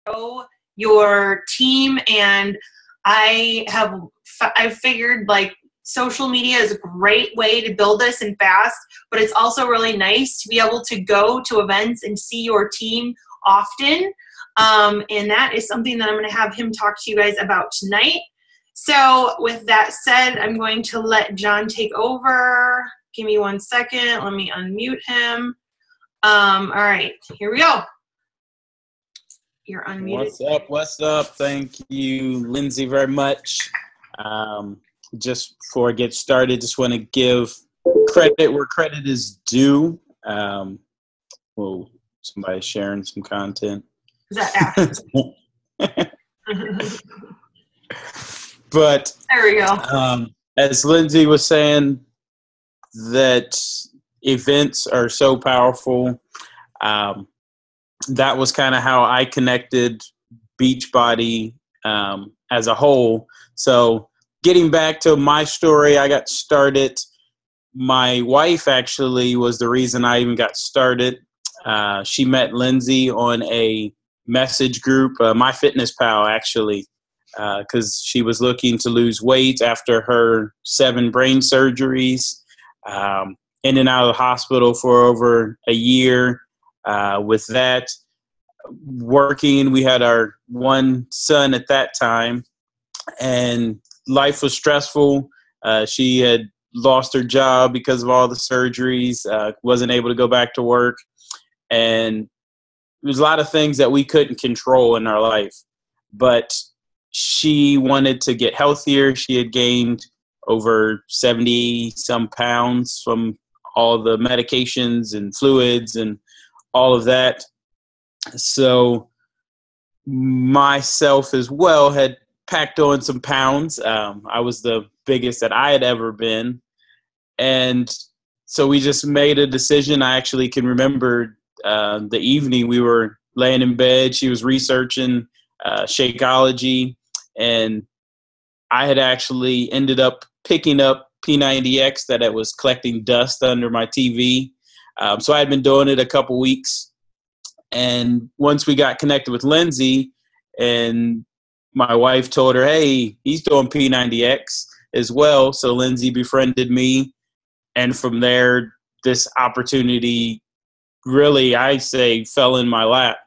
grow your team. And I've figured like social media is a great way to build this and fast, but it's also really nice to be able to go to events and see your team often. And that is something that I'm going to have him talk to you guys about tonight. So with that said, I'm going to let John take over. Give me 1 second. Let me unmute him. All right, here we go. You're unmuted. What's up? Thank you, Lindsay, very much. Just before I get started, just want to give credit where credit is due. Whoa, somebody's sharing some content. Is that Ash? But there we go. As Lindsay was saying, that events are so powerful. That was kind of how I connected Beachbody as a whole. So getting back to my story, I got started. My wife actually was the reason I even got started. She met Lindsay on a message group, MyFitnessPal actually, because she was looking to lose weight after her 7 brain surgeries, in and out of the hospital for over a year. With that, working, we had our 1 son at that time, and life was stressful. She had lost her job because of all the surgeries, wasn't able to go back to work, and there was a lot of things that we couldn't control in our life. But she wanted to get healthier. She had gained over 70 some pounds from all the medications and fluids and all of that. So myself as well had packed on some pounds. I was the biggest that I had ever been. And so we just made a decision. I actually can remember the evening we were laying in bed. She was researching Shakeology, and I had actually ended up picking up P90X that it was collecting dust under my TV. So I had been doing it a couple weeks. And once we got connected with Lindsay, and my wife told her, hey, he's doing P90X as well. So Lindsay befriended me. And from there, this opportunity really, I say, fell in my lap.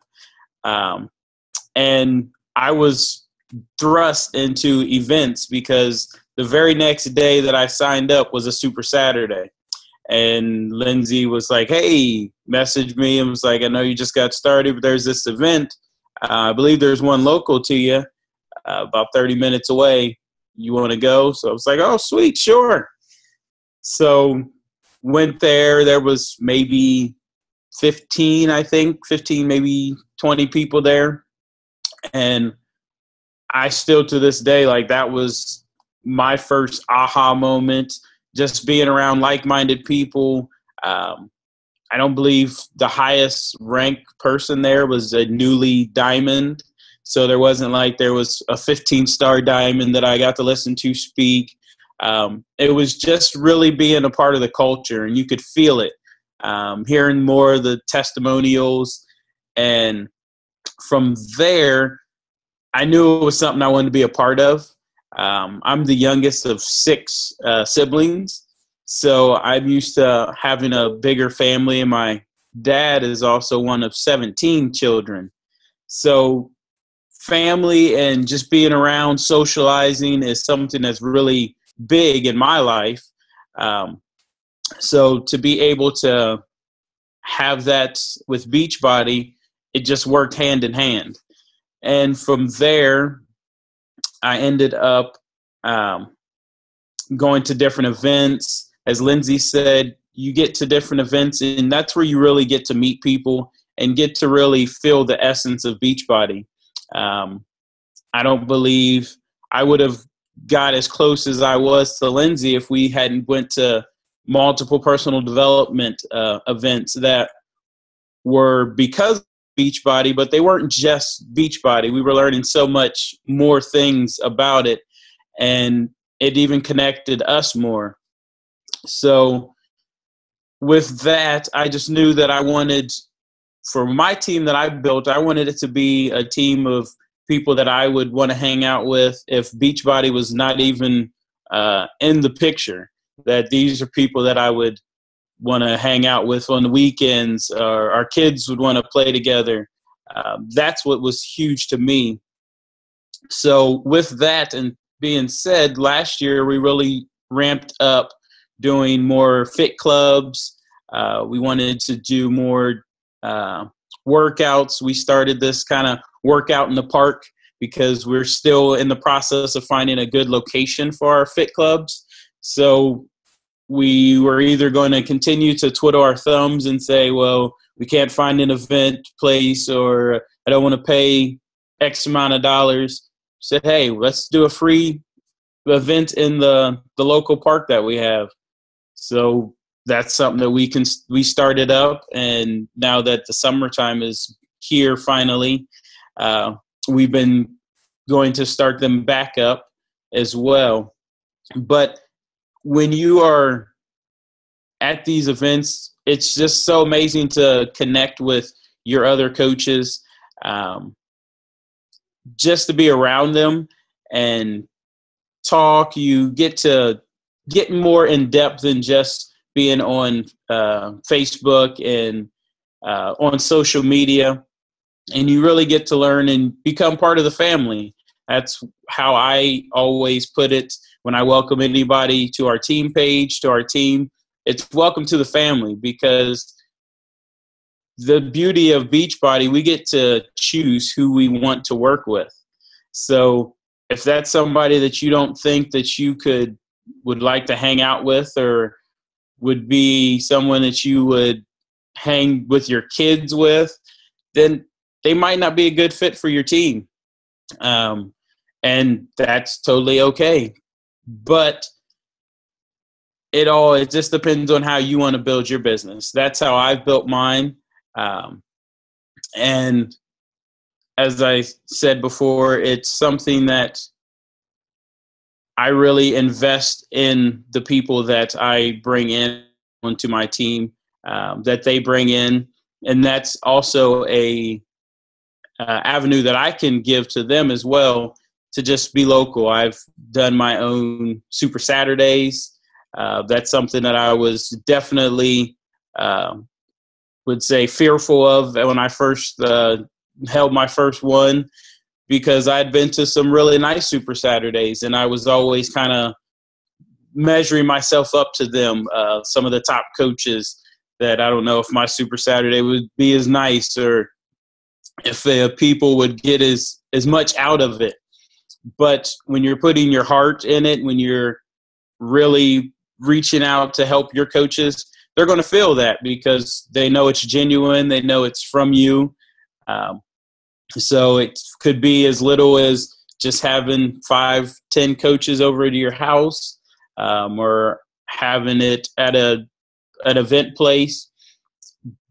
And I was thrust into events because the very next day that I signed up was a Super Saturday. And Lindsay was like, hey, messaged me and was like, I know you just got started, but there's this event. I believe there's one local to you, about 30 minutes away. You want to go? So I was like, oh, sweet, sure. So went there. There was maybe 15, maybe 20 people there. And I still to this day, like, that was my first aha moment, just being around like-minded people. I don't believe the highest ranked person there was a newly diamond. So there wasn't like there was a 15-star diamond that I got to listen to speak. It was just really being a part of the culture, and you could feel it, hearing more of the testimonials. And from there, I knew it was something I wanted to be a part of. I'm the youngest of 6 siblings, so I'm used to having a bigger family, and my dad is also one of 17 children. So family and just being around, socializing is something that's really big in my life. So to be able to have that with Beachbody, it just worked hand in hand. And from there, I ended up going to different events. As Lindsay said, you get to different events, and that's where you really get to meet people and get to really feel the essence of Beachbody. I don't believe I would have got as close as I was to Lindsay if we hadn't went to multiple personal development events that were because of Beachbody, but they weren't just Beachbody. We were learning so much more things about it, and it even connected us more. So with that, I just knew that I wanted for my team that I built, I wanted it to be a team of people that I would want to hang out with if Beachbody was not even in the picture. That these are people that I would want to hang out with on the weekends, or our kids would want to play together. That's what was huge to me. So with that and being said, last year we really ramped up doing more fit clubs. We wanted to do more workouts. We started this kind of workout in the park because we're still in the process of finding a good location for our fit clubs. So we were either going to continue to twiddle our thumbs and say, well, we can't find an event place, or I don't want to pay X amount of dollars. Said, hey, let's do a free event in the local park that we have. So that's something that we started up, and now that the summertime is here finally, we've been going to start them back up as well. But when you are at these events, it's just so amazing to connect with your other coaches, just to be around them and talk. You get to get more in depth than just being on Facebook and on social media, and you really get to learn and become part of the family. That's how I always put it when I welcome anybody to our team page, to our team. It's welcome to the family, because the beauty of Beachbody, we get to choose who we want to work with. So if that's somebody that you don't think that you would like to hang out with, or would be someone that you would hang with your kids with, then they might not be a good fit for your team. And that's totally okay. But it just depends on how you want to build your business. That's how I've built mine. And as I said before, it's something that I really invest in the people that I bring in onto my team, that they bring in. And that's also a avenue that I can give to them as well, to just be local. I've done my own Super Saturdays. That's something that I was definitely would say fearful of when I first held my first one, because I'd been to some really nice Super Saturdays, and I was always kind of measuring myself up to them, some of the top coaches, that I don't know if my Super Saturday would be as nice, or if people would get as much out of it. But when you're putting your heart in it, when you're really reaching out to help your coaches, they're going to feel that, because they know it's genuine. They know it's from you. So it could be as little as just having 5-10 coaches over to your house, or having it at an event place.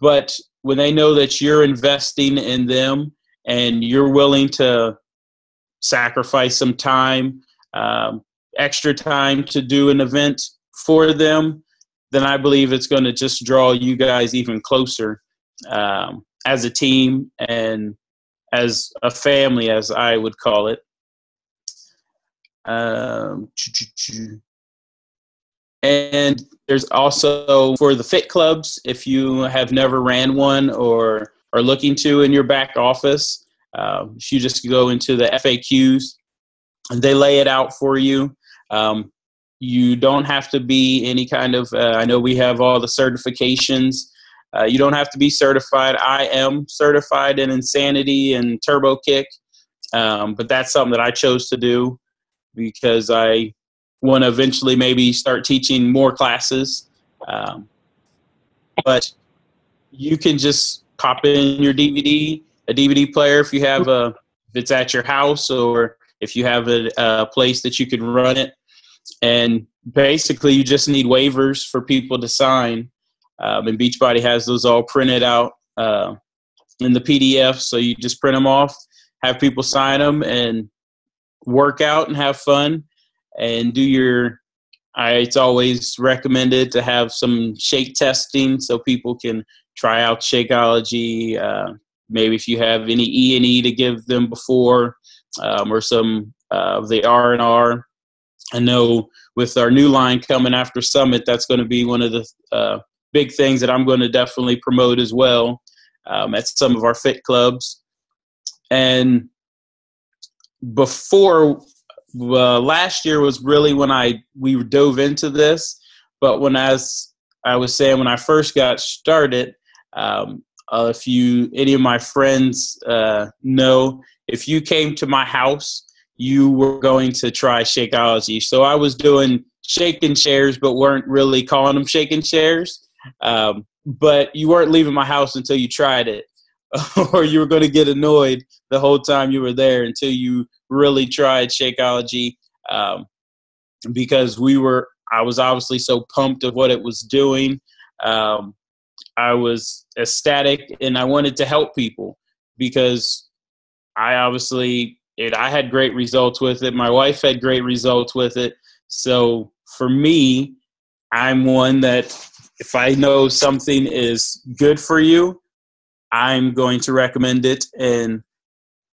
But when they know that you're investing in them and you're willing to sacrifice some time, extra time to do an event for them, then I believe it's going to just draw you guys even closer as a team and as a family, as I would call it. And there's also, for the fit clubs, if you have never ran one or are looking to in your back office, if you just go into the FAQs and they lay it out for you. You don't have to be any kind of, I know we have all the certifications. You don't have to be certified. I am certified in Insanity and Turbo Kick, but that's something that I chose to do because I want to eventually maybe start teaching more classes. But you can just pop in your a DVD player if you have if it's at your house, or if you have a place that you can run it. And basically you just need waivers for people to sign. And Beachbody has those all printed out in the PDF. So you just print them off, have people sign them, and work out and have fun and do your it's always recommended to have some shake testing so people can try out Shakeology. Maybe if you have any E&E to give them before, or some of the R&R. I know with our new line coming after Summit, that's going to be one of the big things that I'm going to definitely promote as well, at some of our fit clubs. And before, last year was really when we dove into this. But as I was saying, when I first got started, if any of my friends know, if you came to my house, you were going to try Shakeology. So I was doing shake and shares, but weren't really calling them shake and shares. But you weren't leaving my house until you tried it, or you were going to get annoyed the whole time you were there until you really tried Shakeology, because I was obviously so pumped of what it was doing. I was ecstatic, and I wanted to help people because I had great results with it. My wife had great results with it. So for me, I'm one that if I know something is good for you, I'm going to recommend it. And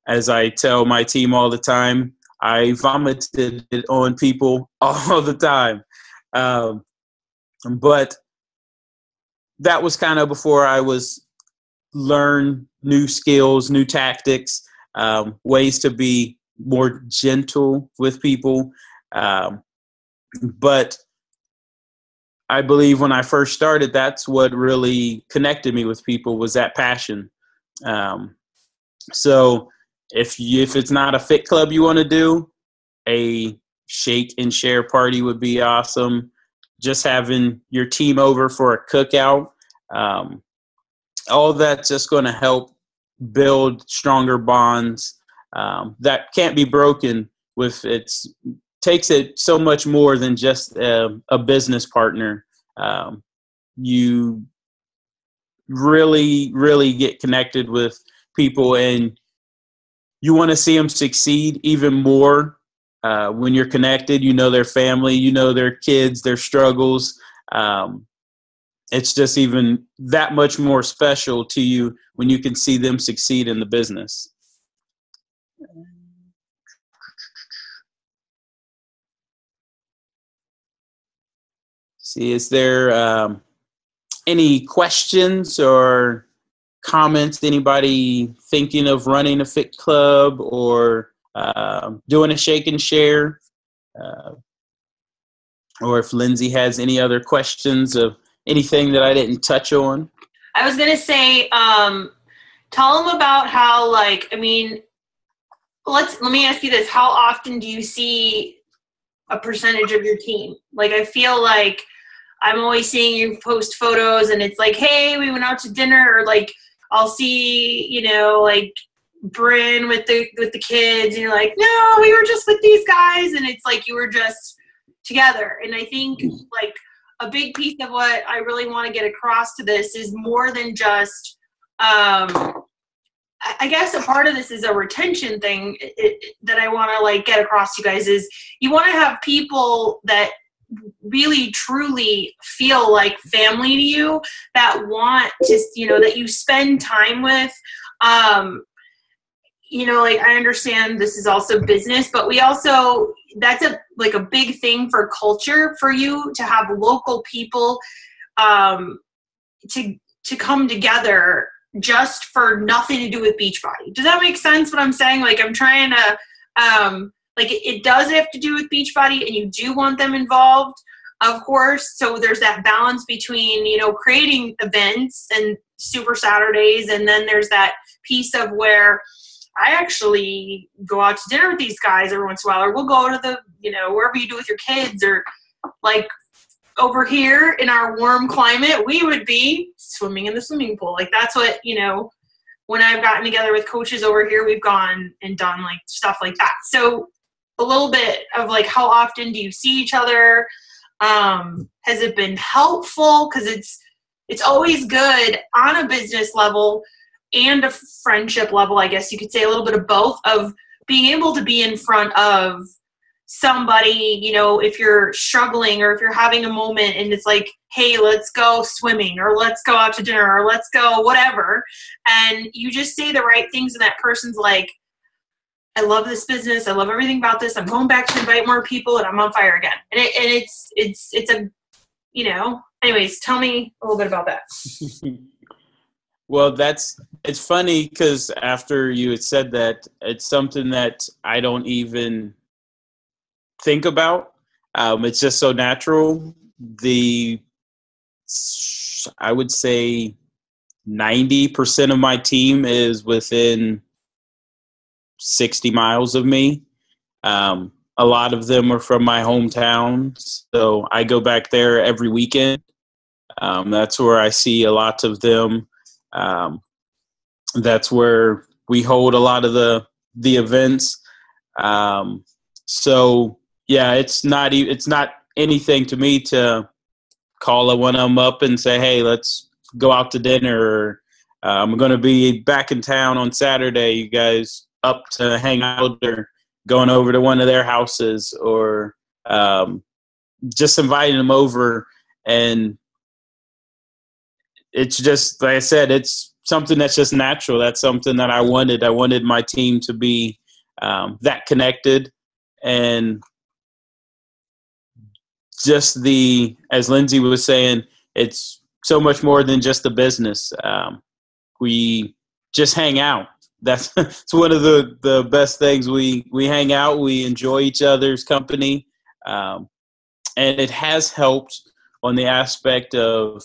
as I tell my team all the time, I vomited it on people all the time. But that was kind of before I was learn new skills, new tactics, ways to be more gentle with people. But I believe when I first started, that's what really connected me with people, was that passion. So if it's not a fit club you want to do, a shake and share party would be awesome. Just having your team over for a cookout, all that's just going to help build stronger bonds that can't be broken with takes it so much more than just a business partner. You really, really get connected with people, and you want to see them succeed even more. When you're connected, you know their family, you know their kids, their struggles. It's just even that much more special to you when you can see them succeed in the business. See, is there any questions or comments? Anybody thinking of running a fit club or doing a shake and share? Or if Lindsay has any other questions of anything that I didn't touch on. I was going to say, tell them about how, let me ask you this. How often do you see a percentage of your team? I feel like I'm always seeing you post photos and it's like, hey, we went out to dinner, or I'll see, Bryn with the kids, and you're like, no, we were just with these guys, and it's like you were just together. And I think a big piece of what I really want to get across to this is more than just I guess a part of this is a retention thing that I want to get across to you guys is you want to have people that really truly feel like family to you, that want to, that you spend time with. I understand this is also business, but we also, that's a big thing for culture for you to have local people to come together just for nothing to do with Beachbody. Does that make sense what I'm saying? I'm trying to, it does have to do with Beachbody, and you do want them involved, of course. So there's that balance between, creating events and Super Saturdays, and then there's that piece of where I actually go out to dinner with these guys every once in a while, or we'll go to the, wherever you do with your kids, or over here in our warm climate, we would be swimming in the swimming pool. That's what, when I've gotten together with coaches over here, we've gone and done stuff like that. So a little bit of how often do you see each other? Has it been helpful? Because it's always good on a business level and a friendship level, I guess you could say, a little bit of both, of being able to be in front of somebody, you know, if you're struggling or if you're having a moment and it's like, hey, let's go swimming or let's go out to dinner or let's go whatever. And you just say the right things and that person's like, I love this business. I love everything about this. I'm going back to invite more people and I'm on fire again. And it's a, you know, anyways, tell me a little bit about that. Well, it's funny because after you had said that, it's something that I don't even think about. It's just so natural. I would say 90% of my team is within 60 miles of me. A lot of them are from my hometown, so I go back there every weekend. That's where I see a lot of them. That's where we hold a lot of the events. So yeah, it's not anything to me to call one of them up and say, hey, let's go out to dinner. Or, I'm going to be back in town on Saturday. You guys up to hang out, or going over to one of their houses, or just inviting them over. And it's just, like I said, it's something that's just natural. That's something that I wanted. I wanted my team to be that connected. And just as Lindsay was saying, it's so much more than just the business. We just hang out. That's it's one of the best things. We hang out. We enjoy each other's company. And it has helped on the aspect of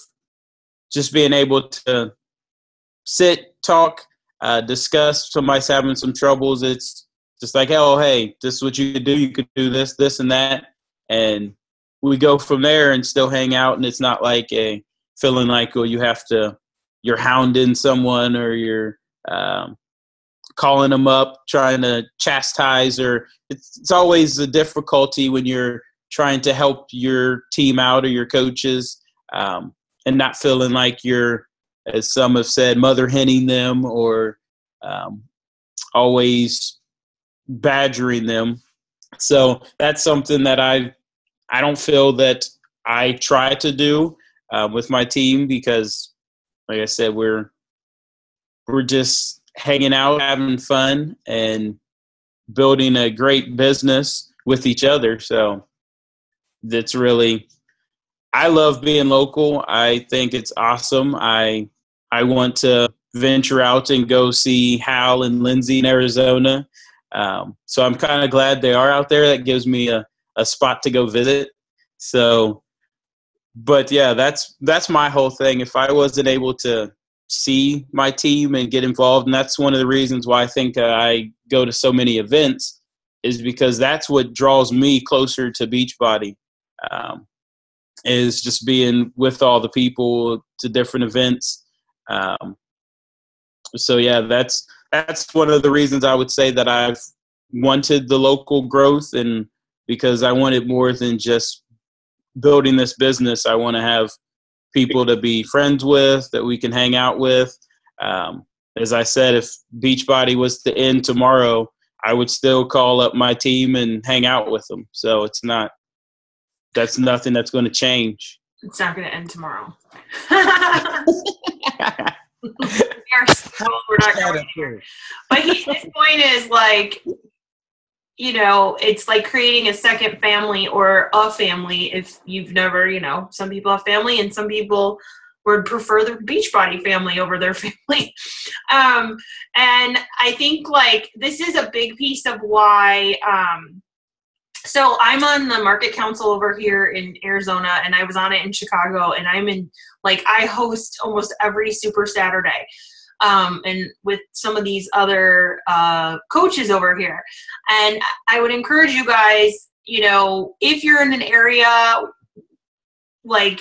just being able to sit, talk, discuss. Somebody's having some troubles. It's just like, oh, hey, this is what you could do. You could do this, this, and that. And we go from there and still hang out. And it's not like a feeling like, oh, you're hounding someone, or you're calling them up, trying to chastise, or it's always a difficulty when you're trying to help your team out or your coaches, and not feeling like you're, as some have said, mother henning them, or always badgering them. So that's something that I don't feel that I try to do with my team, because, like I said, we're just hanging out, having fun, and building a great business with each other. So that's really, I love being local. I think it's awesome. I want to venture out and go see Hal and Lindsay in Arizona. So I'm kind of glad they are out there. That gives me a spot to go visit. So, but yeah, that's my whole thing. If I wasn't able to see my team and get involved, and that's one of the reasons why I think I go to so many events, is because that's what draws me closer to Beachbody, is just being with all the people to different events. So yeah, that's one of the reasons I would say that I've wanted the local growth, and because I wanted more than just building this business. I want to have people to be friends with, that we can hang out with. As I said, if Beachbody was to end tomorrow, I would still call up my team and hang out with them. So that's nothing that's going to change. It's not going to end tomorrow. We're not going here. But his point is, like, you know, it's like creating a second family or a family. If you've never, you know, some people have family and some people would prefer the Beachbody family over their family. And I think, like, this is a big piece of why, so I'm on the market council over here in Arizona, and I was on it in Chicago, and I host almost every Super Saturday. And with some of these other coaches over here. And I would encourage you guys, you know, if you're in an area, like,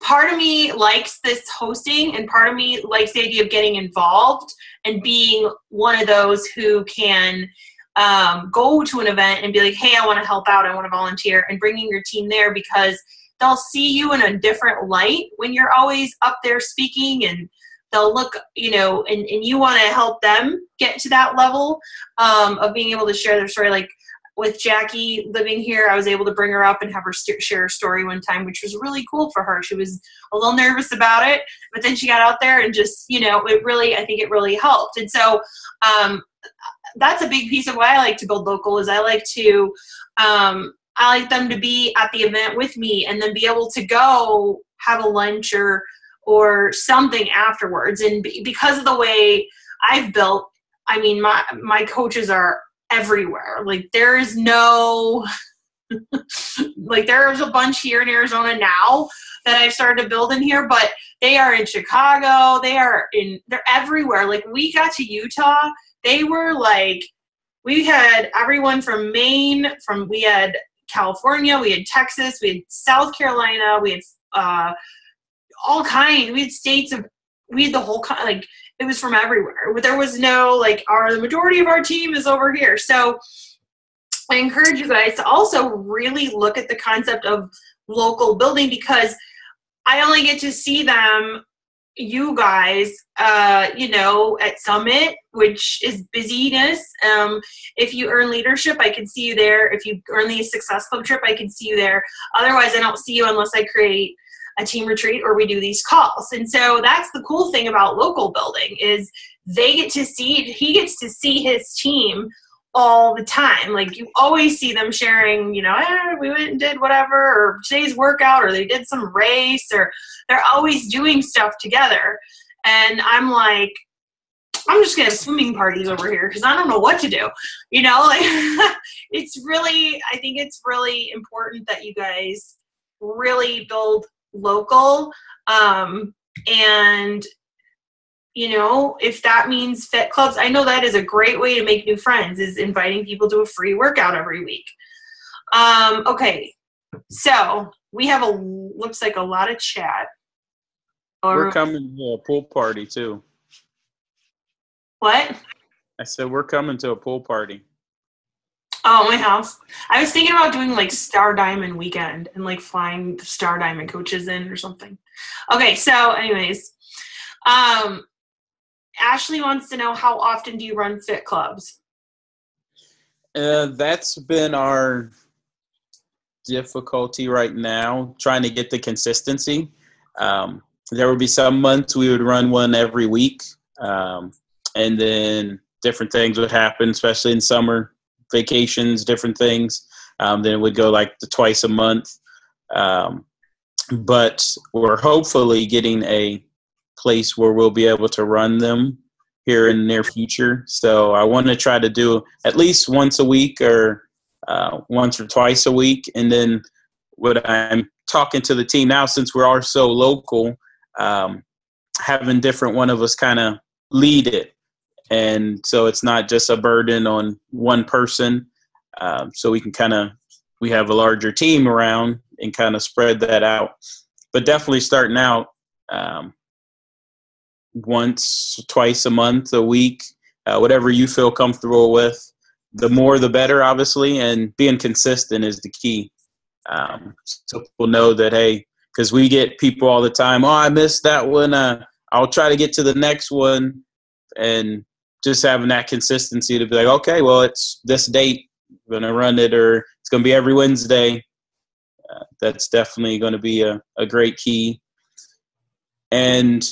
part of me likes this hosting, and part of me likes the idea of getting involved and being one of those who can go to an event and be like, hey, I want to help out, I want to volunteer, and bringing your team there, because they'll see you in a different light when you're always up there speaking, and they'll look, you know, and you want to help them get to that level of being able to share their story. Like, with Jackie living here, I was able to bring her up and have her share a story one time, which was really cool for her. She was a little nervous about it, but then she got out there and just, I think it really helped. And so that's a big piece of why I like to build local is I like them to be at the event with me and then be able to go have a lunch or something afterwards. And because of the way I've built, I mean, my coaches are everywhere. Like there's no, like there's a bunch here in Arizona now that I've started to build in here, but they are in Chicago. They're everywhere. Like we got to Utah. They were like, we had everyone from Maine, we had California, we had Texas, we had South Carolina, we had all kinds. We had we had the whole like it was from everywhere. There was no like the majority of our team is over here. So I encourage you guys to also really look at the concept of local building because I only get to see you guys, at Summit, which is busyness. If you earn leadership, I can see you there. If you earn the Success Club trip, I can see you there. Otherwise, I don't see you unless I create a team retreat or we do these calls. And so that's the cool thing about local building is he gets to see his team all the time. Like you always see them sharing, we went and did whatever, or today's workout, or they did some race, or they're always doing stuff together. And I'm like, I'm just gonna have swimming parties over here because I don't know what to do. Like I think it's really important that you guys really build local. And if that means fit clubs, I know that is a great way to make new friends, is inviting people to a free workout every week. Okay, so we have looks like a lot of chat. We're coming to a pool party too. What? I said we're coming to a pool party. Oh, my house. I was thinking about doing like Star Diamond weekend and like flying the Star Diamond coaches in or something. Okay, so anyways, Ashley wants to know, how often do you run fit clubs? That's been our difficulty right now, trying to get the consistency. There would be some months we would run one every week, and then different things would happen, especially in summer vacations, different things. Then it would go like twice a month. But we're hopefully getting a place where we'll be able to run them here in the near future. So I want to try to do at least once a week or once or twice a week. And then what I'm talking to the team now, since we are so local, having different one of us kind of lead it. And so it's not just a burden on one person. So we can we have a larger team around and kind of spread that out. But definitely starting out once, twice a month, a week, whatever you feel comfortable with. The more, the better, obviously, and being consistent is the key. So people know that, hey, because we get people all the time, I missed that one. I'll try to get to the next one. And just having that consistency to be like, okay, well, it's this date, I'm going to run it, or it's going to be every Wednesday. That's definitely going to be a great key. And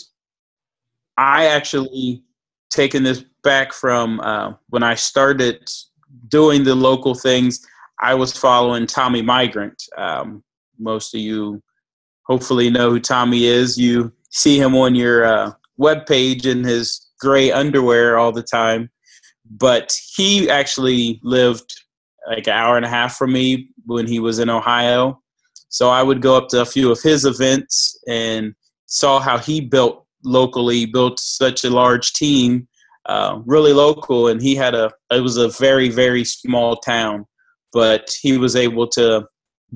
I actually taken this back from when I started doing the local things. I was following Tommy Migrant. Most of you hopefully know who Tommy is. You see him on your webpage in his gray underwear all the time. But he actually lived like an hour and a half from me when he was in Ohio. So I would go up to a few of his events and saw how he built such a large team, really local. And it was a very, very small town, but he was able to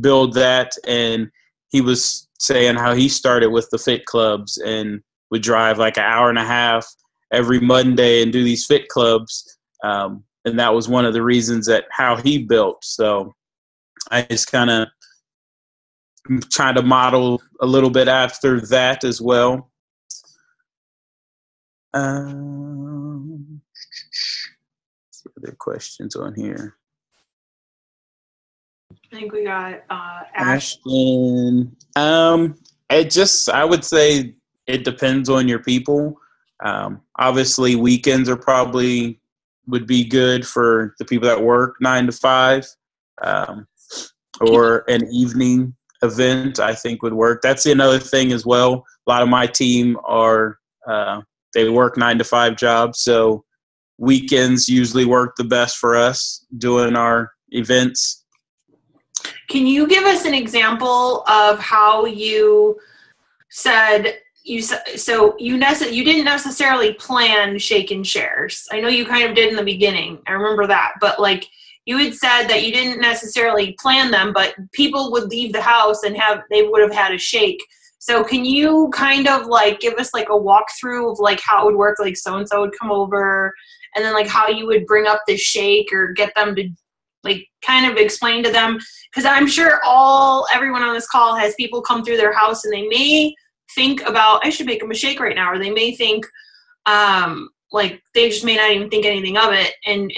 build that. And he was saying how he started with the fit clubs and would drive like an hour and a half every Monday and do these fit clubs. And that was one of the reasons that how he built. So I just kind of trying to model a little bit after that as well. Other questions on here. I think we got Ash. Ashton. I would say it depends on your people. Obviously, weekends are probably would be good for the people that work 9 to 5, or an evening event. I think would work. That's another thing as well. A lot of my team are they work 9 to 5 jobs, so weekends usually work the best for us doing our events. Can you give us an example of how you said you didn't necessarily plan shake and shares? I know you kind of did in the beginning. I remember that, but like you had said that you didn't necessarily plan them, but people would leave the house and they would have had a shake. So can you kind of like give us like a walkthrough of like how it would work? Like so and so would come over, and then like how you would bring up the shake or get them to like kind of explain to them, because I'm sure everyone on this call has people come through their house and they may think about, I should make them a shake right now, or they may think like they just may not even think anything of it, and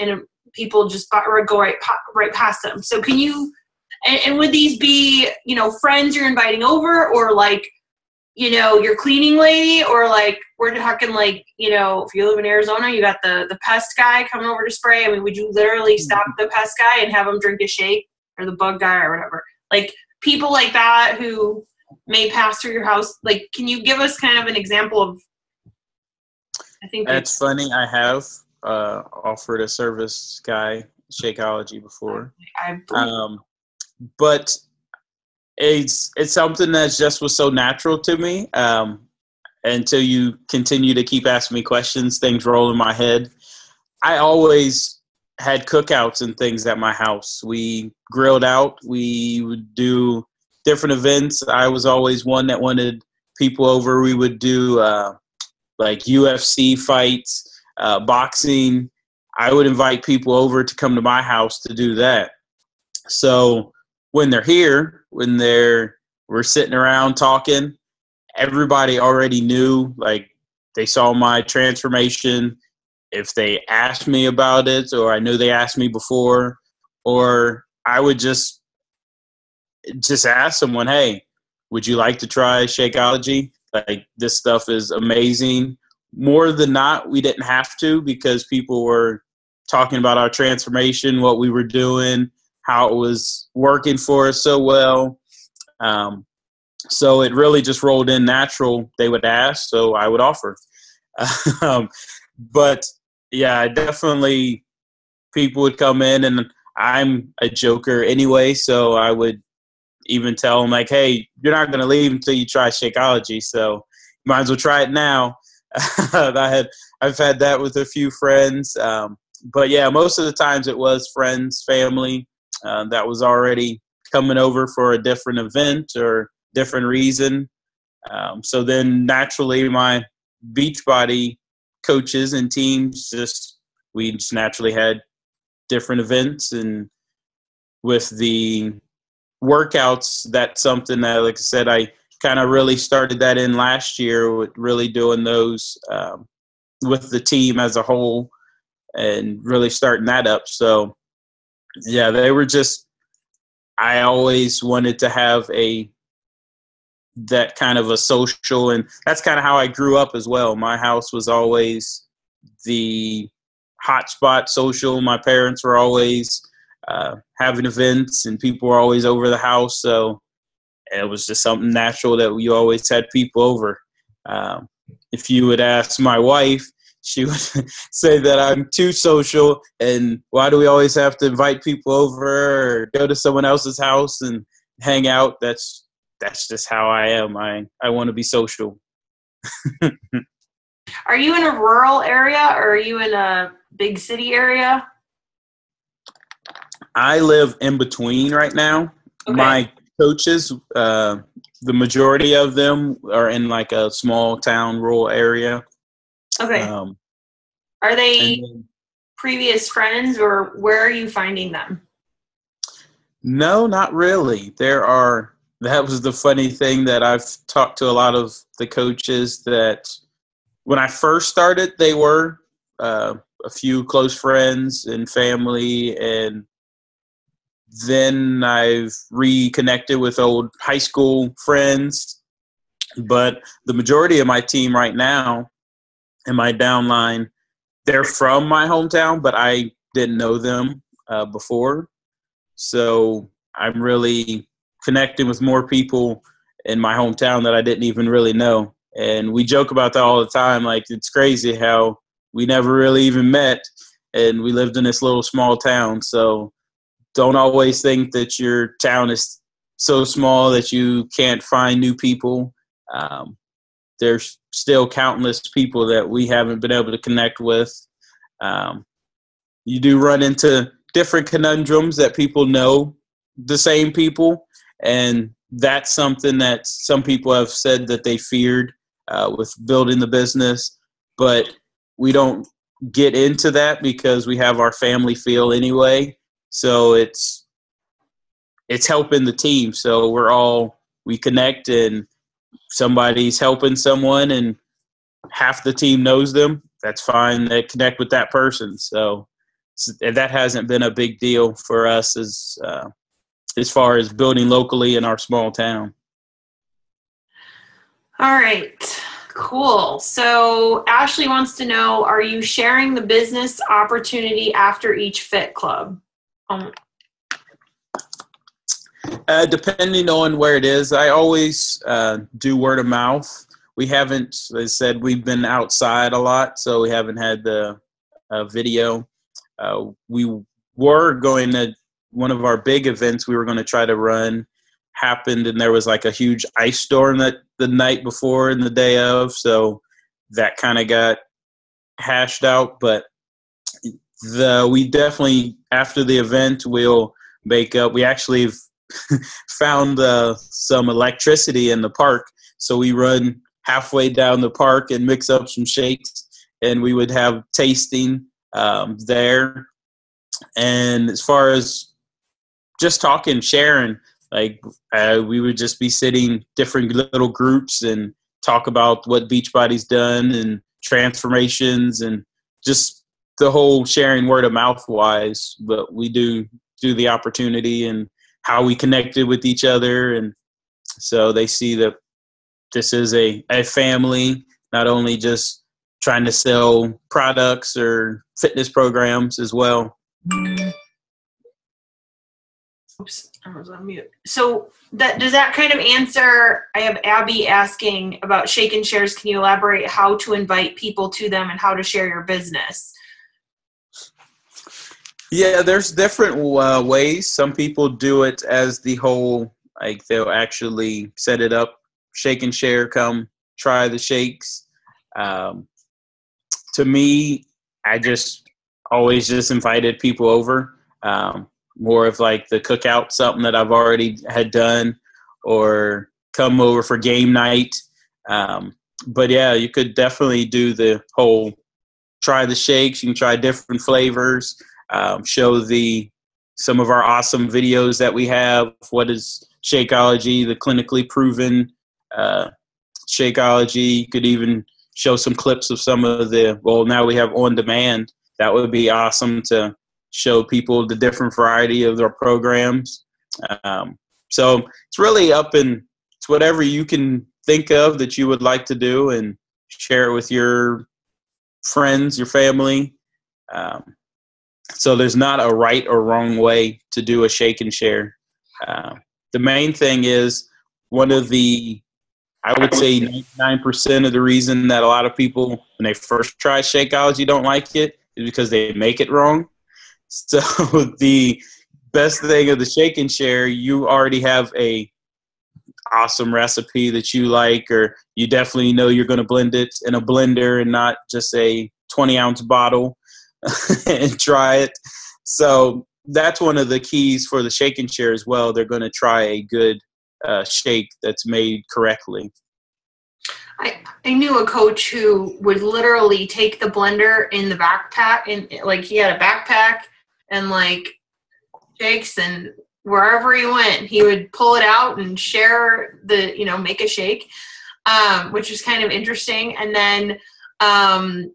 people just go right past them. So can you, and would these be, friends you're inviting over, or like, your cleaning lady, or like we're talking like, if you live in Arizona, you got the pest guy coming over to spray. I mean, would you literally stop the pest guy and have him drink a shake, or the bug guy or whatever? Like people like that who may pass through your house. Like, can you give us kind of an example of, I think that's funny. I have offered a service guy Shakeology before. But it's something that's just was so natural to me. Until you continue to keep asking me questions, things roll in my head. I always had cookouts and things at my house. We grilled out. We would do different events. I was always one that wanted people over. We would do like UFC fights, boxing. I would invite people over to come to my house to do that. So when they're here, we're sitting around talking, everybody already knew, like they saw my transformation. If they asked me about it, or I knew they asked me before, or I would just ask someone, hey, would you like to try Shakeology? Like, this stuff is amazing. More than not, we didn't have to, because people were talking about our transformation, what we were doing, how it was working for us so well. So it really just rolled in natural. They would ask, so I would offer. But yeah, definitely people would come in, and I'm a joker anyway, so I would even tell them like, hey, you're not going to leave until you try Shakeology, so you might as well try it now. I've had that with a few friends. But yeah, most of the times it was friends, family that was already coming over for a different event or different reason. So then naturally my Beachbody coaches and teams we just naturally had different events. And with the workouts, that's something that, like I said, I kind of really started that in last year, with really doing those with the team as a whole, and really starting that up. So yeah, they were just, I always wanted to have that kind of a social, and that's kind of how I grew up as well. My house was always the hotspot social. My parents were always having events, and people were always over the house. So it was just something natural that you always had people over. If you would ask my wife, she would say that I'm too social, and why do we always have to invite people over or go to someone else's house and hang out? That's just how I am. I want to be social. Are you in a rural area, or are you in a big city area? I live in between right now. Okay. My coaches, the majority of them are in like a small town, rural area. Okay. Are they previous friends, or where are you finding them? No, not really. That was the funny thing, that I've talked to a lot of the coaches that when I first started, they were a few close friends and family, and then I've reconnected with old high school friends. But the majority of my team right now and my downline, they're from my hometown, but I didn't know them before. So I'm really connecting with more people in my hometown that I didn't even really know. And we joke about that all the time. Like, it's crazy how we never really even met, and we lived in this little small town. So don't always think that your town is so small that you can't find new people. There's still countless people that we haven't been able to connect with. You do run into different conundrums that people know the same people, and that's something that some people have said that they feared with building the business, but we don't get into that because we have our family feel anyway. So it's helping the team. So we connect, and somebody's helping someone and half the team knows them. That's fine. They connect with that person. So that hasn't been a big deal for us as far as building locally in our small town. All right, cool. So Ashley wants to know, are you sharing the business opportunity after each fit club? Depending on where it is, I always do word of mouth. We haven't, as I said, we've been outside a lot, so we haven't had the video. We were going to, one of our big events we were going to try to run happened, and there was like a huge ice storm that the night before and the day of, so that kind of got hashed out. But we definitely, after the event, we'll make up. We actually found some electricity in the park, so we run halfway down the park and mix up some shakes, and we would have tasting there. And as far as just talking, sharing, like we would just be sitting different little groups and talk about what Beachbody's done and transformations and just the whole sharing word of mouth wise. But we do the opportunity and how we connected with each other, and so they see that this is a family, not only just trying to sell products or fitness programs as well. Oops, I was on mute. So does that kind of answer? I have Abby asking about Shake and Shares. Can you elaborate how to invite people to them and how to share your business? Yeah, there's different ways. Some people do it as the whole, like they'll actually set it up, Shake and Share, come try the shakes. To me, I just always just invited people over. More of like the cookout, something that I've already had done, or come over for game night. But yeah, you could definitely do the whole try the shakes. You can try different flavors, show some of our awesome videos that we have. What is Shakeology, the clinically proven Shakeology. You could even show some clips of some of now we have on demand. That would be awesome to show people the different variety of their programs. So it's really it's whatever you can think of that you would like to do, and share it with your friends, your family. So there's not a right or wrong way to do a Shake and Share. The main thing is, I would say 99% of the reason that a lot of people, when they first try Shakeology, don't like it is because they make it wrong. So the best thing of the Shake and Share, you already have a awesome recipe that you like, or you definitely know you're going to blend it in a blender and not just a 20-ounce bottle and try it. So that's one of the keys for the Shake and Share as well. They're going to try a good shake that's made correctly. I knew a coach who would literally take the blender in the backpack, and like he had a backpack and like shakes, and wherever he went, he would pull it out and share make a shake, which is kind of interesting. And then I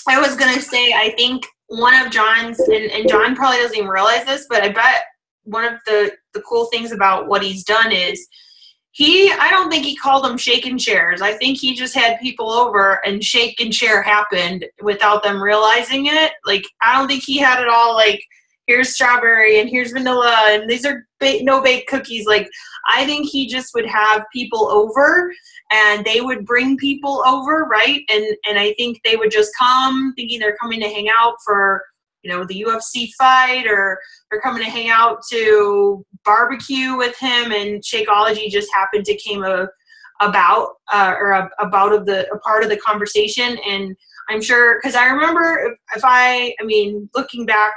was going to say, I think one of John's, and John probably doesn't even realize this, but I bet one of the cool things about what he's done is I don't think he called them shake and shares. I think he just had people over and shake and share happened without them realizing it. Like, I don't think he had it all like, here's strawberry and here's vanilla and these are no bake cookies. Like, I think he just would have people over and they would bring people over, right? And I think they would just come thinking they're coming to hang out for, the UFC fight, or they're coming to hang out to barbecue with him, and Shakeology just happened to came a part of the conversation. And I'm sure, because I remember looking back,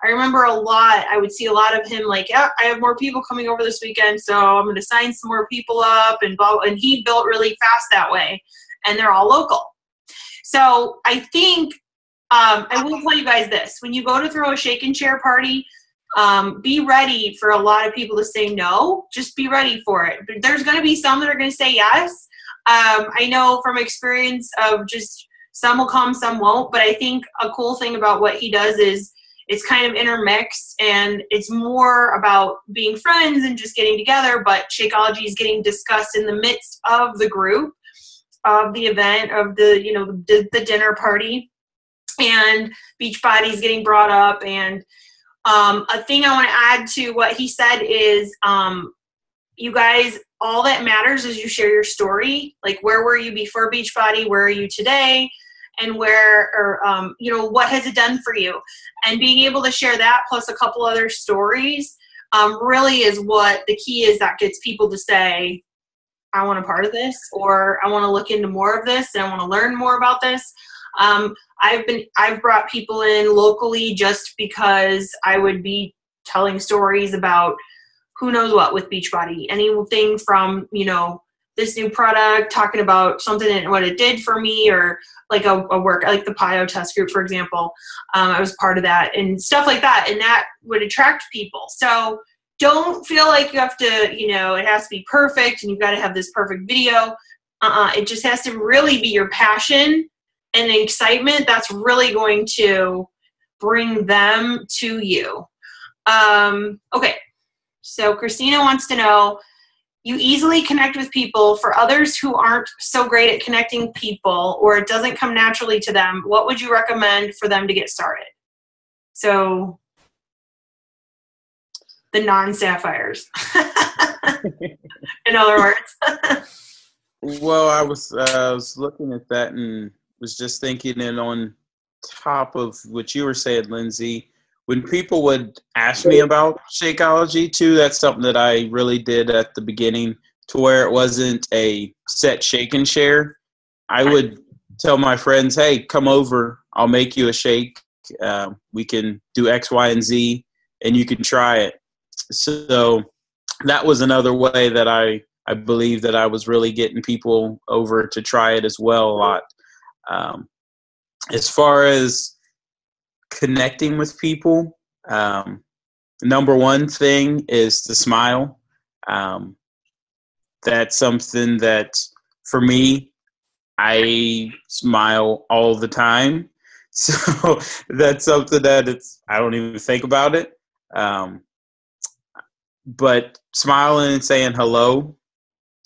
I remember I would see a lot of him like, yeah, I have more people coming over this weekend, so I'm going to sign some more people up, and he built really fast that way, and they're all local. So I think, I will tell you guys this, when you go to throw a shake and share party, be ready for a lot of people to say no. Just be ready for it. But there's going to be some that are going to say yes. I know from experience of just some will come, some won't, but I think a cool thing about what he does is it's kind of intermixed, and it's more about being friends and just getting together, but Shakeology is getting discussed in the midst of the group, of the event, of the dinner party, and Beachbody is getting brought up. And a thing I want to add to what he said is, you guys, all that matters is you share your story. Like, where were you before Beachbody? Where are you today? And what has it done for you? And being able to share that plus a couple other stories really is what the key is, that gets people to say, I want a part of this, or I want to look into more of this, and I want to learn more about this. I've brought people in locally just because I would be telling stories about who knows what with Beachbody. Anything from, this new product, talking about something and what it did for me, or like a work, like the PIO test group, for example. I was part of that and stuff like that. And that would attract people. So don't feel like you have to, it has to be perfect and you've got to have this perfect video. It just has to really be your passion and excitement that's really going to bring them to you. Okay. So Christina wants to know, you easily connect with people. For others who aren't so great at connecting people, or it doesn't come naturally to them, what would you recommend for them to get started? So the non-sapphires, in other words. Well, I was looking at that and was just thinking, and on top of what you were saying, Lindsay, when people would ask me about Shakeology too, that's something that I really did at the beginning, to where it wasn't a set shake and share. I would tell my friends, hey, come over, I'll make you a shake. We can do X, Y, and Z, and you can try it. So that was another way that I believe that I was really getting people over to try it as well a lot. As far as connecting with people, number one thing is to smile. That's something that, for me, I smile all the time. So that's something that I don't even think about it. But smiling and saying hello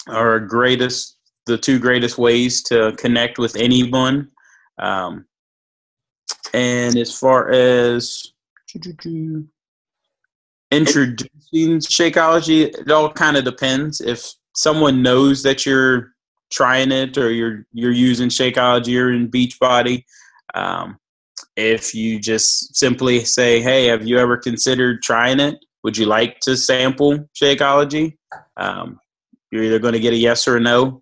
are the two greatest ways to connect with anyone. And as far as introducing Shakeology, it all kind of depends. If someone knows that you're trying it, or you're using Shakeology or in Beachbody, if you just simply say, hey, have you ever considered trying it? Would you like to sample Shakeology? You're either going to get a yes or a no.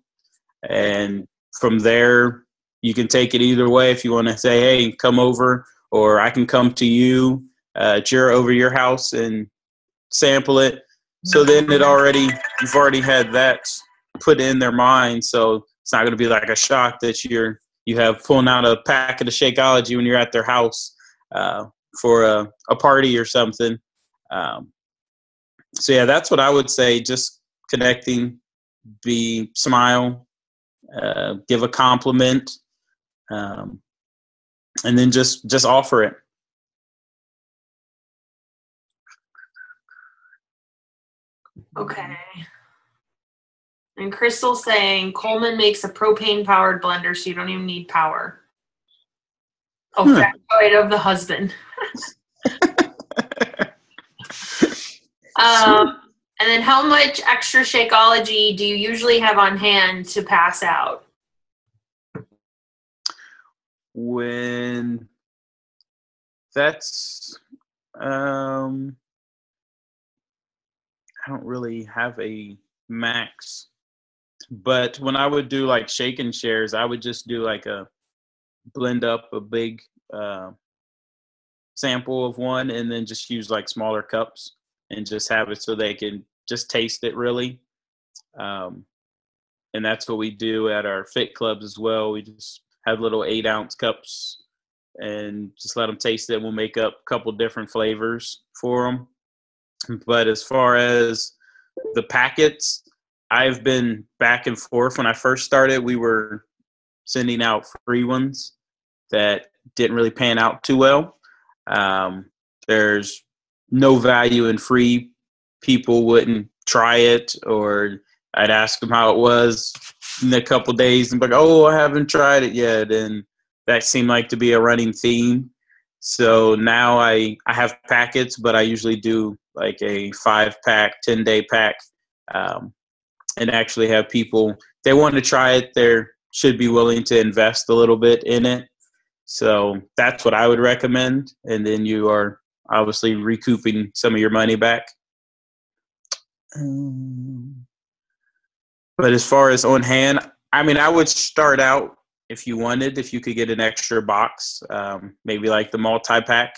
And from there, you can take it either way. If you want to say, hey, come over, or I can come to you over your house and sample it. So then you've already had that put in their mind. So it's not going to be like a shock that you have pulling out a packet of Shakeology when you're at their house for a party or something. So yeah, that's what I would say. Just connecting, smile, give a compliment, and then just offer it. Okay. And Crystal's saying Coleman makes a propane-powered blender, so you don't even need power. Oh, factoid of the husband. And then how much extra Shakeology do you usually have on hand to pass out? When that's, I don't really have a max, but when I would do like shake and shares, I would just do like a blend up a big sample of one and then just use like smaller cups and just have it so they can just taste it really. And that's what we do at our fit clubs as well. We just have little 8-ounce cups and just let them taste it. We'll make up a couple different flavors for them. But as far as the packets, I've been back and forth. When I first started, we were sending out free ones that didn't really pan out too well. There's no value in free. People wouldn't try it, or I'd ask them how it was in a couple days and be like, oh, I haven't tried it yet. And that seemed like to be a running theme. So now I have packets, but I usually do like a 5-pack, 10-day pack, and actually have people, they want to try it, they should be willing to invest a little bit in it. So that's what I would recommend. And then you are obviously recouping some of your money back. But as far as on hand, I mean, I would start out if you wanted, if you could get an extra box, maybe like the multi-pack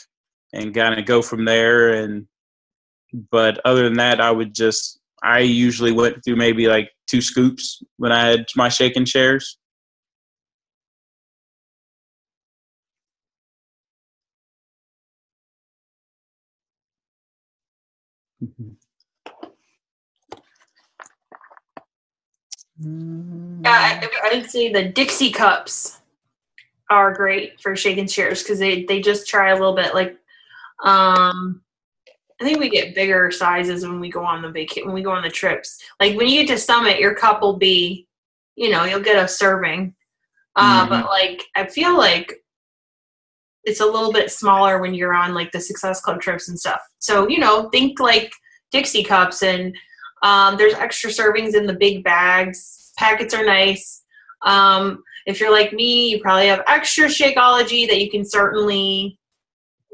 and kind of go from there. But other than that, I usually went through maybe like 2 scoops when I had my shake and shares. Yeah, I'd say the Dixie cups are great for shake and shares because they just try a little bit. Like, I think we get bigger sizes when we go on the trips. Like when you get to Summit, your cup will be, you'll get a serving. But like I feel like it's a little bit smaller when you're on like the Success Club trips and stuff. So think like Dixie cups, and there's extra servings in the big bags. Packets are nice. If you're like me, you probably have extra Shakeology that you can certainly,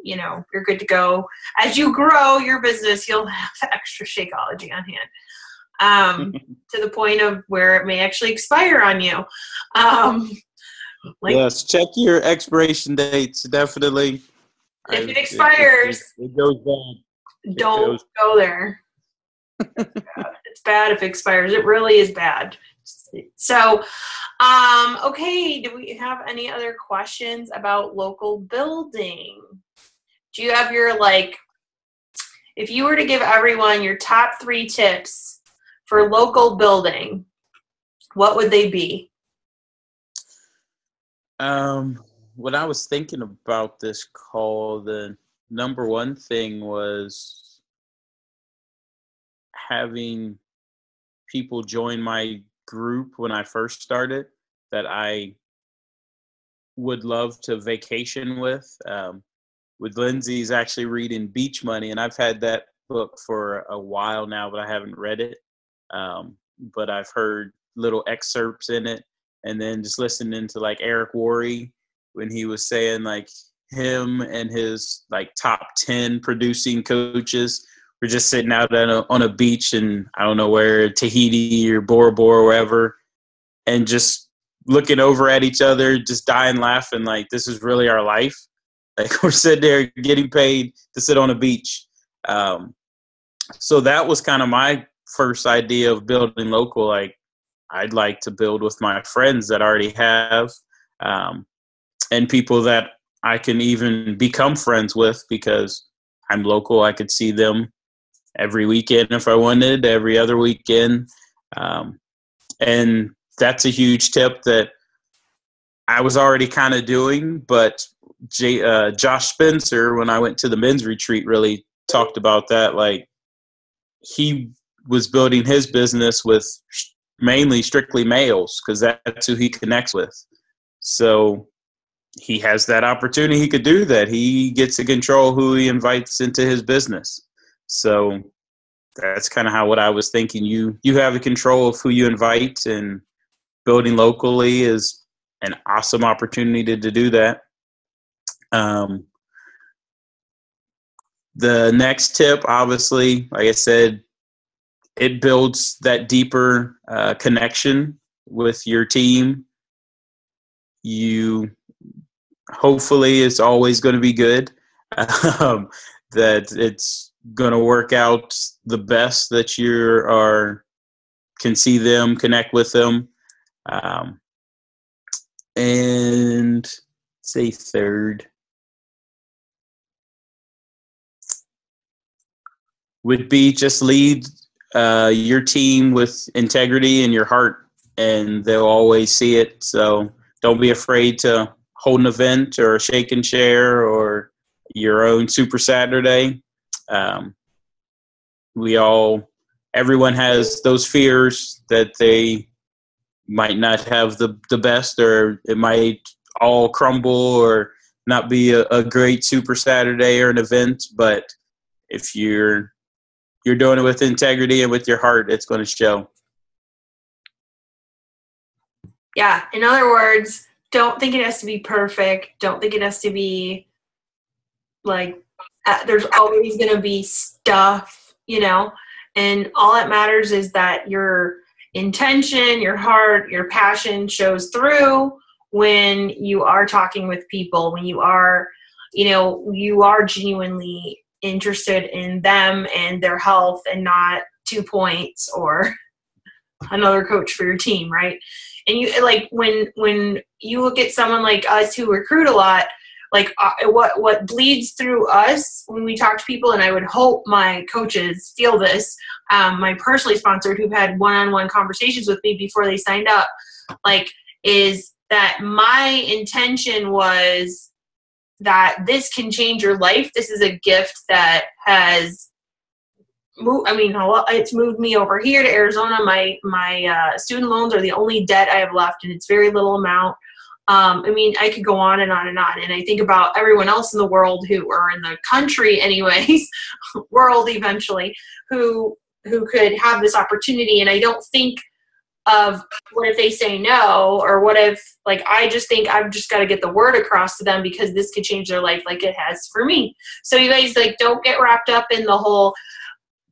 you're good to go. As you grow your business, you'll have extra Shakeology on hand, to the point of where it may actually expire on you. Yes, check your expiration dates, definitely. If it expires, it goes bad. Don't go there. It's bad if it expires. It really is bad. So, okay, do we have any other questions about local building? Do you have your, if you were to give everyone your top 3 tips for local building, what would they be? When I was thinking about this call, the number one thing was having people join my group when I first started that I would love to vacation with. Lindsay's actually reading Beach Money, and I've had that book for a while now, but I haven't read it. But I've heard little excerpts in it, and then just listening to like Eric Worre when he was saying like him and his like top 10 producing coaches were just sitting out on a beach in, I don't know where, Tahiti or Bora Bora or wherever, and just looking over at each other, just dying laughing like this is really our life. Like we're sitting there getting paid to sit on a beach. So that was kind of my first idea of building local. Like I'd like to build with my friends that I already have, and people that I can even become friends with because I'm local. I could see them every weekend if I wanted, every other weekend. And that's a huge tip that I was already kind of doing, but Josh Spencer, when I went to the men's retreat, really talked about that. Like he was building his business with mainly strictly males because that's who he connects with. So he has that opportunity. He could do that. He gets to control who he invites into his business. So that's kind of how what I was thinking. You have the control of who you invite, and building locally is an awesome opportunity to do that. The next tip, obviously, like I said, it builds that deeper connection with your team. You hopefully it's always going to be good, that it's going to work out the best, that can see them, connect with them. And say third would be just lead your team with integrity in your heart, and they'll always see it. So don't be afraid to hold an event or a shake and share or your own Super Saturday. Everyone has those fears that they might not have the best, or it might all crumble or not be a great Super Saturday or an event. But if you're doing it with integrity and with your heart, it's going to show. Yeah. In other words, don't think it has to be perfect. Don't think it has to be like, there's always going to be stuff, and all that matters is that your intention, your heart, your passion shows through when you are talking with people, when you are, you are genuinely interested in them and their health, and not 2 points or another coach for your team, right? And you like when you look at someone like us who recruit a lot, like what bleeds through us when we talk to people, and I would hope my coaches feel this, my personally sponsored who've had one-on-one conversations with me before they signed up, like, is that my intention was that this can change your life. This is a gift that has it's moved me over here to Arizona. My student loans are the only debt I have left, and it's very little amount. I could go on and on and on. And I think about everyone else in the world or in the country anyways, world eventually, who could have this opportunity. And I don't think of what if they say no, or what if, like, I just think I've just got to get the word across to them because this could change their life like it has for me. So you guys, like, don't get wrapped up in the whole,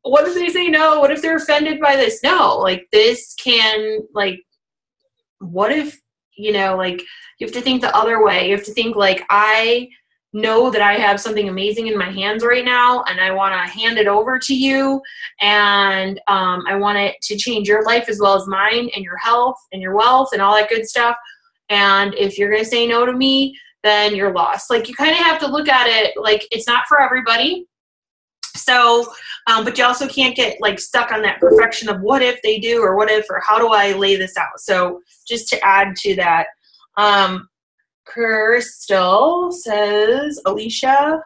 what if they say no? What if they're offended by this? No, like, this can, like, what if, you have to think the other way. You have to think, like, I know that I have something amazing in my hands right now, and I want to hand it over to you, and I want it to change your life as well as mine, and your health and your wealth and all that good stuff. And if you're going to say no to me, then you're lost. Like, you kind of have to look at it like it's not for everybody. So, but you also can't get, like, stuck on that perfection of what if they do, or what if, or how do I lay this out? So just to add to that, Crystal says, Alicia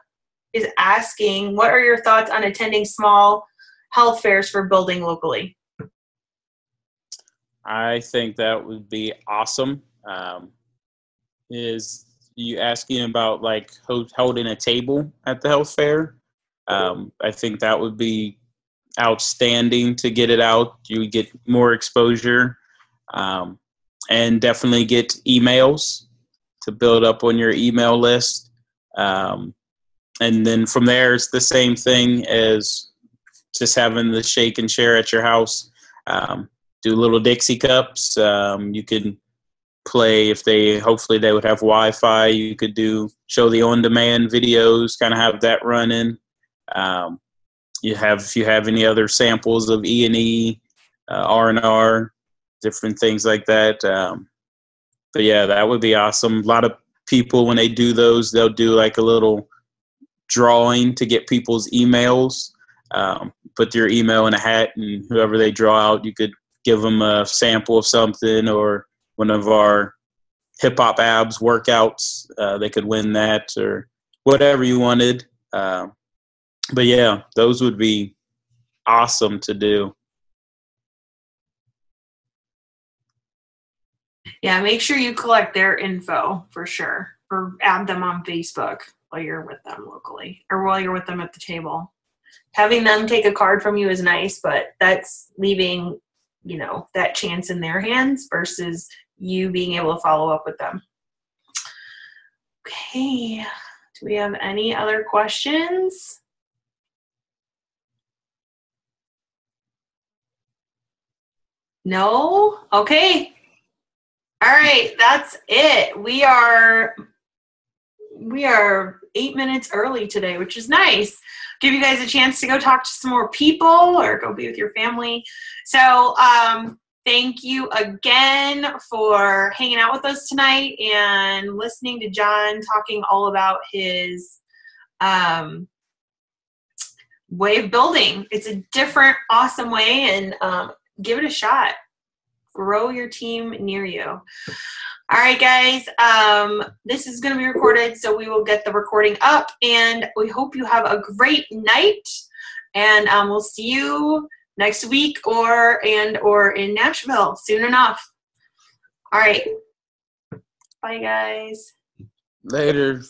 is asking, what are your thoughts on attending small health fairs for building locally? I think that would be awesome. Is you asking about, like, holding a table at the health fair? I think that would be outstanding to get it out. You would get more exposure, and definitely get emails to build up on your email list. And then from there, it's the same thing as just having the shake and share at your house. Do little Dixie cups. You could play, hopefully they would have Wi-Fi. You could show the on-demand videos, kind of have that running. If you have any other samples of E&E, R&R, different things like that. But yeah, that would be awesome. A lot of people, when they do those, they'll do like a little drawing to get people's emails. Put your email in a hat, and whoever they draw out, you could give them a sample of something, or one of our hip hop abs workouts. They could win that, or whatever you wanted. But yeah, those would be awesome to do. Yeah, make sure you collect their info for sure, or add them on Facebook while you're with them locally, or while you're with them at the table. Having them take a card from you is nice, but that's leaving, that chance in their hands versus you being able to follow up with them. Okay. Do we have any other questions? No? Okay. All right, that's it. We are 8 minutes early today, which is nice. Give you guys a chance to go talk to some more people or go be with your family. So thank you again for hanging out with us tonight and listening to John talking all about his way of building. It's a different, awesome way, and give it a shot. Grow your team near you. All right, guys, this is going to be recorded, so we will get the recording up, and we hope you have a great night, and we'll see you next week or in Nashville soon enough. All right. Bye, guys. Later.